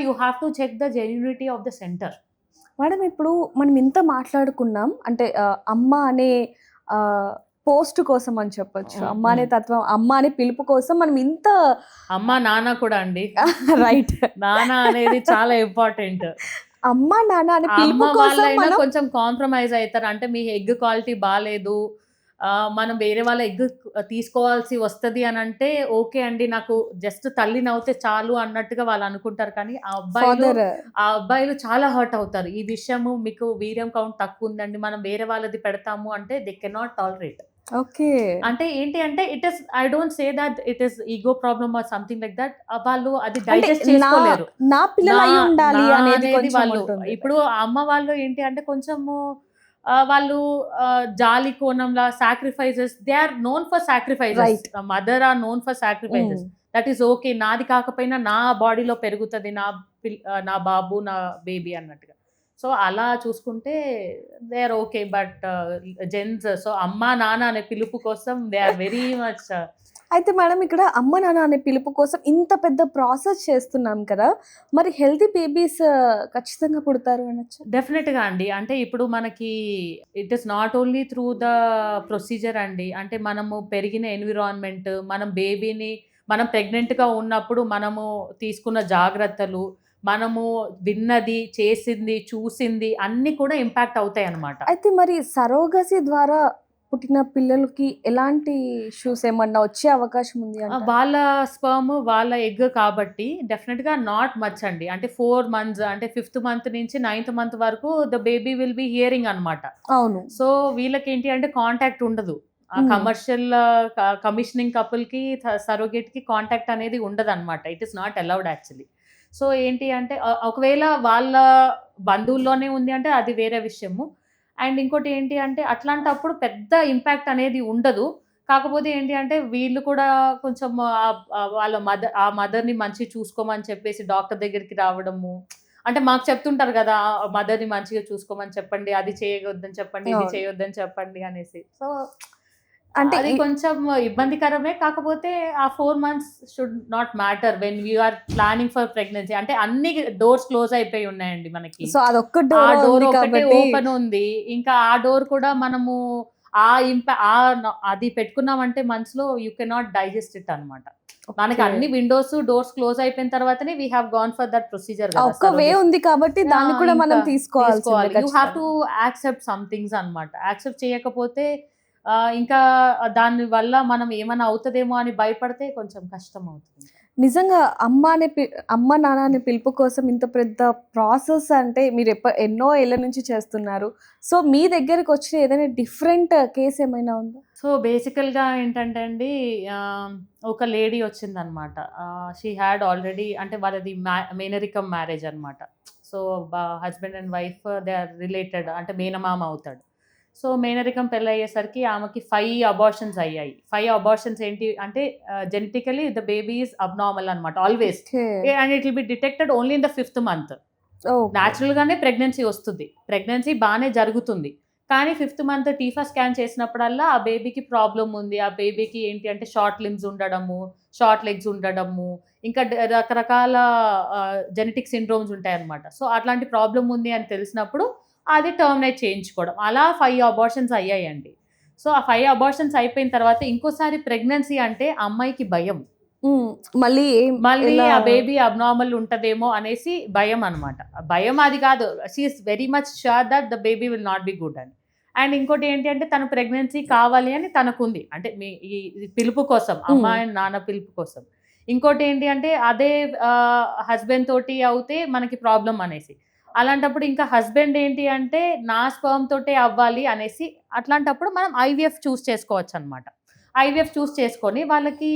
You have to check the genuinity of the centre. Madam ఇప్పుడు మనం ఇంత మాట్లాడుకున్నాం అంటే అమ్మ అనే పోస్ట్ కోసం అని చెప్పొచ్చు. అమ్మ అనే తత్వం, అమ్మ అనే పిలుపు కోసం మనం ఇంత అమ్మ నాన్న కూడా అండి. రైట్. నాన్న అనేది చాలా ఇంపార్టెంట్. అమ్మ నాన్న అనే అమ్మ పిలుపు కోసం వాళ్ళైనా మనం కొంచెం కాంప్రమైజ్ అవుతారు. అంటే మీ ఎగ్ క్వాలిటీ బాలేదు, మనం వేరే వాళ్ళ ఎగ్ తీసుకోవాల్సి వస్తది అనంటే ఓకే అండి. నాకు జస్ట్ తల్లినవుతే చాలు అన్నట్టుగా వాళ్ళు అనుకుంటారు. కానీ ఫాదర్ ఆ అబ్బాయిలు చాలా హర్ట్ అవుతారు. ఈ విషయము మీకు వీర్యం కౌంట్ తక్కువ ఉందండి, మనం వేరే వాళ్ళది పెడతాము అంటే దే కెనాట్ టాలరేట్. ఓకే. అంటే ఏంటి అంటే it is, I don't say that it is ego problem or something like that. వాళ్ళు అది అంటే డైజెస్ట్ నా చేసుకోలేరు. నా పిల్లలు అయి ఉండాలి నా అనేది అనేది కొంచెం వాళ్ళు ఉంటుంది. ఇప్పుడు అమ్మ వాళ్ళు ఏంటి అంటే కొంచెము వాళ్ళు జాలి కోణంలా sacrifices, they are known for sacrifices. Right. Mother are known for sacrifices. That is okay. నాది కాకపోయినా నా బాడీలో పెరుగుతది నా బాబు, నా బేబీ అన్నట్టుగా. సో అలా చూసుకుంటే they are okay. But gents so అమ్మ నాన్న అనే పిలుపు కోసం దే ఆర్ వెరీ మచ్. అయితే మేడం ఇక్కడ అమ్మ నాన్న అనే పిలుపు కోసం ఇంత పెద్ద ప్రాసెస్ చేస్తున్నాం కదా, మరి హెల్తీ బేబీస్ ఖచ్చితంగా పుడతారు అనొచ్చు. డెఫినెట్‌గా అండి. అంటే ఇప్పుడు మనకి it is not only through the procedure అండి. అంటే మనము పెరిగిన ఎన్విరాన్మెంట్, మనం ప్రెగ్నెంట్‌గా ఉన్నప్పుడు మనము తీసుకున్న జాగ్రత్తలు, మనము విన్నది, చేసింది, చూసింది అన్నీ కూడా ఇంపాక్ట్ అవుతాయన్నమాట. అయితే మరి సరోగసీ ద్వారా పుట్టిన పిల్లలకి ఎలాంటి ఇష్యూస్ ఏమన్నా వచ్చే అవకాశం ఉంది అంటారా? వాళ్ళ స్పెర్మ్, వాళ్ళ ఎగ్ కాబట్టి డెఫినిట్‌గా నాట్ మచ్ అండి. అంటే 4 మంత్స్ అంటే 5th మంత్ నుంచి 9th మంత్ వరకు the baby will B hearing అన్నమాట. అవును. సో వీళ్ళకేంటి అంటే కాంటాక్ట్ ఉండదు. కమర్షియల్ కమిషనింగ్ కపుల్‌కి సరోగేట్‌కి కాంటాక్ట్ అనేది ఉండదన్నమాట. It is not allowed actually. So ఏంటి అంటే ఒకవేళ వాళ్ళ బంధువుల్లోనే ఉంది అంటే అది వేరే విషయము. అండ్ ఇంకోటి ఏంటి అంటే అట్లాంటప్పుడు పెద్ద ఇంపాక్ట్ అనేది ఉండదు. కాకపోతే ఏంటి అంటే వీళ్ళు కూడా కొంచెం వాళ్ళ మదర్‌ని మంచిగా చూసుకోమని చెప్పేసి డాక్టర్ దగ్గరికి రావడము. అంటే మాకు చెప్తుంటారు గదా! మదర్‌ని మంచిగా చూసుకోమని చెప్పండి, అది చేయొద్దని చెప్పండి, ఇది అవును. చేయొద్దని చెప్పండి అనేసి. సో అంటే అది కొంచెం ఇబ్బందికరమే. కాకపోతే ఆ 4 months should not matter when you are planning for pregnancy. అంటే అన్ని డోర్స్ క్లోజ్ అయిపోయి ఉన్నాయండి మనకి. సో అదొక్క ఆ డోర్ డోర్ ఉంది ఒకటే కాబట్టి ఓపెన్ ఉంది. ఇంకా ఆ డోర్ కూడా మనము అది పెట్టుకున్నామంటే మనసులో యూ కెనాట్ డైజెస్ట్ ఇట్ అన్నమాట. మనకి అన్ని విండోస్, డోర్స్ క్లోజ్ అయిపోయిన తర్వాతనే we have gone for that procedure ఆ గదా! ఒక్క వే ఉంది కాబట్టి దాన్ని కూడా మనం తీసుకోవాల్సిందే తీసుకోవాలి. యూ హావ్ ఖచ్చితంగా. టు యాక్సెప్ట్ సమ్ థింగ్స్ అన్నమాట. యాక్సెప్ట్ చేయకపోతే ఇంకా దాని వల్ల మనం ఏమైనా అవుతదేమో అని భయపడితే కొంచెం కష్టం అవుతుంది. నిజంగా అమ్మ నాన్న అనే పిలుపు కోసం ఇంత పెద్ద ప్రాసెస్ అంటే మీరు ఎన్నో ఏళ్ల నుంచి చేస్తున్నారు. సో మీ దగ్గరికి వచ్చిన ఏదైనా డిఫరెంట్ కేస్ ఏమైనా ఉందా? సో బేసికల్‌గా ఏంటంటే అండి, ఒక లేడీ వచ్చిందనమాట. షీ హాడ్ ఆల్రెడీ అంటే వాళ్ళది మేనరికం మ్యారేజ్ అనమాట. So husband and wife they are related, అంటే మేనమామ అవుతాడు. సో మేనరికం పెళ్లయ్యేసరికి ఆమెకి 5 అబార్షన్స్ అయ్యాయి. 5 అబార్షన్స్ ఏంటి అంటే genetically the baby is abnormal అనమాట always. Okay. And it will be detected only in the 5th month. Okay. నేచురల్‌గానే ప్రెగ్నెన్సీ వస్తుంది. ప్రెగ్నెన్సీ బానే జరుగుతుంది. కానీ 5th మంత్ టీఫా స్కాన్ చేసినప్పుడల్లా ఆ బేబీకి ప్రాబ్లమ్ ఉంది. ఆ బేబీకి ఏంటి అంటే షార్ట్ లింబ్స్ ఉండడము, షార్ట్ లెగ్స్ ఉండడము, ఇంకా రకరకాల జెనెటిక్ సిండ్రోమ్స్ ఉంటాయన్నమాట. సో అట్లాంటి ప్రాబ్లమ్ ఉంది అని తెలిసినప్పుడు అది టర్మినేట్ చేయించుకోవడం. అలా 5 అబార్షన్స్ అయ్యాయండి. సో ఆ 5 అబార్షన్స్ అయిపోయిన తర్వాత ఇంకోసారి ప్రెగ్నెన్సీ అంటే ఆ అమ్మాయికి భయం. మళ్ళీ ఆ బేబీ అబ్నార్మల్ ఉంటదేమో అనేసి భయం అన్నమాట. భయం అది కాదు. She is very much sure that the baby will not be good అని. అండ్ ఇంకోటి ఏంటి అంటే తను ప్రెగ్నెన్సీ కావాలి అని తనకుంది. అంటే ఈ పిలుపు కోసం, అమ్మ అండ్ నాన్న పిలుపు కోసం. ఇంకోటి ఏంటి అంటే అదే హస్బెండ్ తోటి అవుతే మనకి ప్రాబ్లమ్ అనేసి. అలాంటప్పుడు ఇంకా హస్బెండ్ ఏంటి అంటే నా స్పెర్మ్ తోటే అవ్వాలి అనేసి, అట్లాంటప్పుడు మనం ఐవీఎఫ్ చూస్ చేసుకోవచ్చనమాట. ఐవీఎఫ్ చూస్ చేసుకొని వాళ్ళకి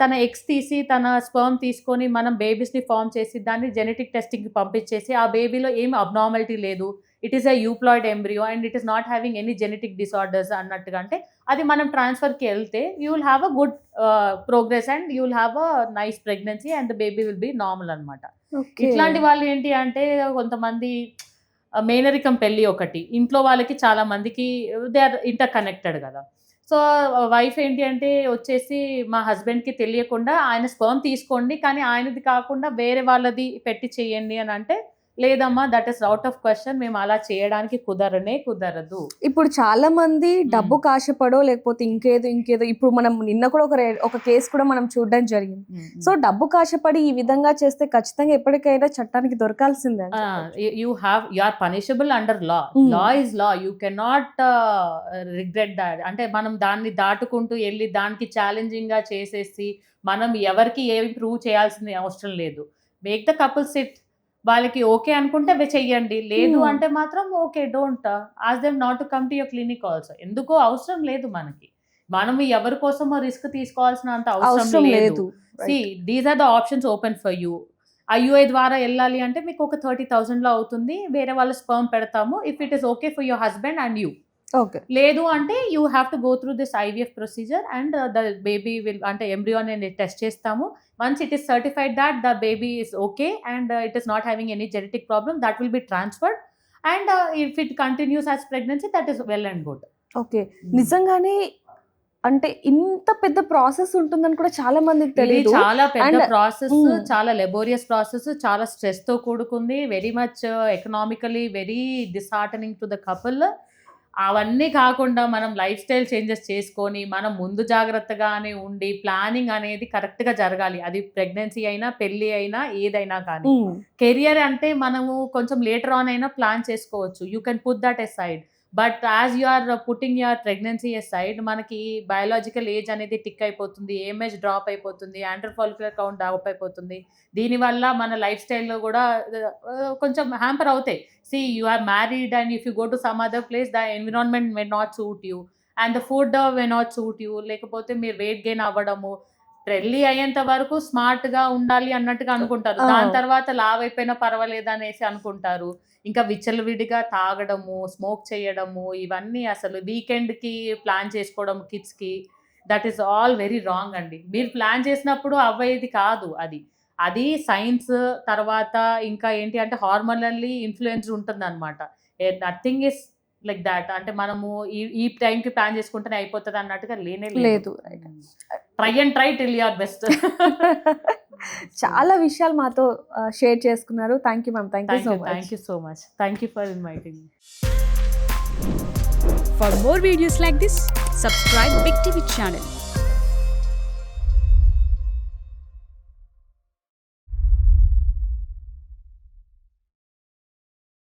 తన ఎగ్స్ తీసి, తన స్పెర్మ్ తీసుకొని మనం బేబీస్‌ని ఫార్మ్ చేసి దాన్ని జెనెటిక్ టెస్టింగ్‌కి పంపించేసి ఆ బేబీలో ఏమి అబ్నార్మాలిటీ లేదు. It is a euploid embryo and it is not having any genetic disorders అన్నట్టుగా, అంటే అది మనం ట్రాన్స్‌ఫర్‌కి ఎళ్తే you will have a good progress and you will have a nice pregnancy and the baby will be normal అన్నమాట. ఇట్లాంటి వాళ్ళు ఏంటి అంటే కొంతమంది మేనరికం పెళ్లి ఒకటి. ఇంట్లో వాళ్ళకి చాలా మందికి దే ఆర్ ఇంటర్ కనెక్టెడ్ గదా! సో వైఫ్ ఏంటి అంటే వచ్చేసి మా హస్బెండ్కి తెలియకుండా ఆయన స్పర్మ్ తీసుకోండి కానీ ఆయనది కాకుండా వేరే వాళ్ళది పెట్టి చేయండి అని అంటే, లేదమ్మా that is out of question, మేము అలా చేయడానికి కుదరదు. ఇప్పుడు చాలా మంది డబ్బు కాశపడో లేకపోతే ఇంకేదో ఇప్పుడు మనం నిన్న కూడా ఒక కేసు కూడా మనం చూడడం జరిగింది. సో డబ్బు కాశపడి ఈ విధంగా చేస్తే ఖచ్చితంగా ఎప్పటికైనా చట్టానికి దొరకాల్సిందే. You are punishable under law. Law is law, you can not regret that. అంటే మనం దాన్ని దాటుకుంటూ వెళ్ళి దానికి ఛాలెంజింగ్ గా చేసేసి మనం ఎవరికి ఏమి ప్రూవ్ చేయాల్సిన అవసరం లేదు. మేక్ ద కపుల్ సిట్, వాళ్ళకి ఓకే అనుకుంటే చెయ్యండి, లేదు అంటే మాత్రం okay, don't ask them not to come to your clinic also. ఎందుకో అవసరం లేదు మనకి, మనం ఎవరి కోసమో రిస్క్ తీసుకోవాల్సినంత అవసరం లేదు. See these are the options open for you. IUI ద్వారా వెళ్ళాలి అంటే మీకు ఒక 30,000 అవుతుంది, వేరే వాళ్ళ స్పర్మ్ పెడతాము, if it is okay for your husband and you. Okay, లేదు అంటే you have to go through this IVF procedure and the baby will, అంటే ఎంబ్రియో అనేది టెస్ట్ చేస్తాము. Once it is certified that the baby is okay and it is not having any genetic problem, that will be transferred and if it continues as pregnancy that is well and good. Okay, నిజంగానే అంటే ఇంత పెద్ద process ఉంటుందని కూడా చాలా మందికి తెలియదు. చాలా పెద్ద ప్రాసెస్, చాలా లెబోరియస్ ప్రాసెస్, చాలా స్ట్రెస్ తో కూడుకుంది, very much economically very disheartening to the couple. అవన్నీ కాకుండా మనం లైఫ్ స్టైల్ చేంజెస్ చేసుకొని మనం ముందు జాగ్రత్తగానే ఉండి ప్లానింగ్ అనేది కరెక్ట్గా జరగాలి. అది ప్రెగ్నెన్సీ అయినా పెళ్ళి అయినా ఏదైనా కానీ. కెరియర్ అంటే మనము కొంచెం లేటర్ ఆన్ అయినా ప్లాన్ చేసుకోవచ్చు, you can put that aside. But as you are putting your pregnancy aside, మనకి బయాలజికల్ ఏజ్ అనేది టిక్ అయిపోతుంది, ఏఎంహెచ్ డ్రాప్ అయిపోతుంది, యాంటర్ ఫాలిక్యులర్ కౌంట్ డ్రాప్ అయిపోతుంది. దీనివల్ల మన లైఫ్ స్టైల్లో కూడా కొంచెం హ్యాంపర్ అవుతాయి. See, you are married and if you go to some other place, the environment may not suit you and the food may not suit you. లేకపోతే మీరు weight gain అవ్వడము, పెళ్ళి అయ్యేంత వరకు స్మార్ట్గా ఉండాలి అన్నట్టుగా అనుకుంటారు, దాని తర్వాత లావ్ అయిపోయినా పర్వాలేదు అనేసి అనుకుంటారు. ఇంకా విచ్చలవిడిగా తాగడము, స్మోక్ చేయడము, ఇవన్నీ అసలు వీకెండ్కి ప్లాన్ చేసుకోవడం కిడ్స్కి, that is all very wrong అండి. మీరు ప్లాన్ చేసినప్పుడు అవ్వేది కాదు అది. అది సైన్స్ తర్వాత ఇంకా ఏంటి అంటే హార్మోనల్లీ ఇన్ఫ్లుయెన్స్ ఉంటుంది అనమాట. Nothing is like that. అంటే మనము ఈ టైంకి ప్లాన్ చేసుకుంటేనే అయిపోతుంది అన్నట్టుగా లేనే లేదు. Try till your best. చాలా విషయాలు మాతో షేర్ చేసుకున్నారు. Thank you ma'am. Thank you so much. Thank you for inviting me. For more videos like this, subscribe Big TV channel.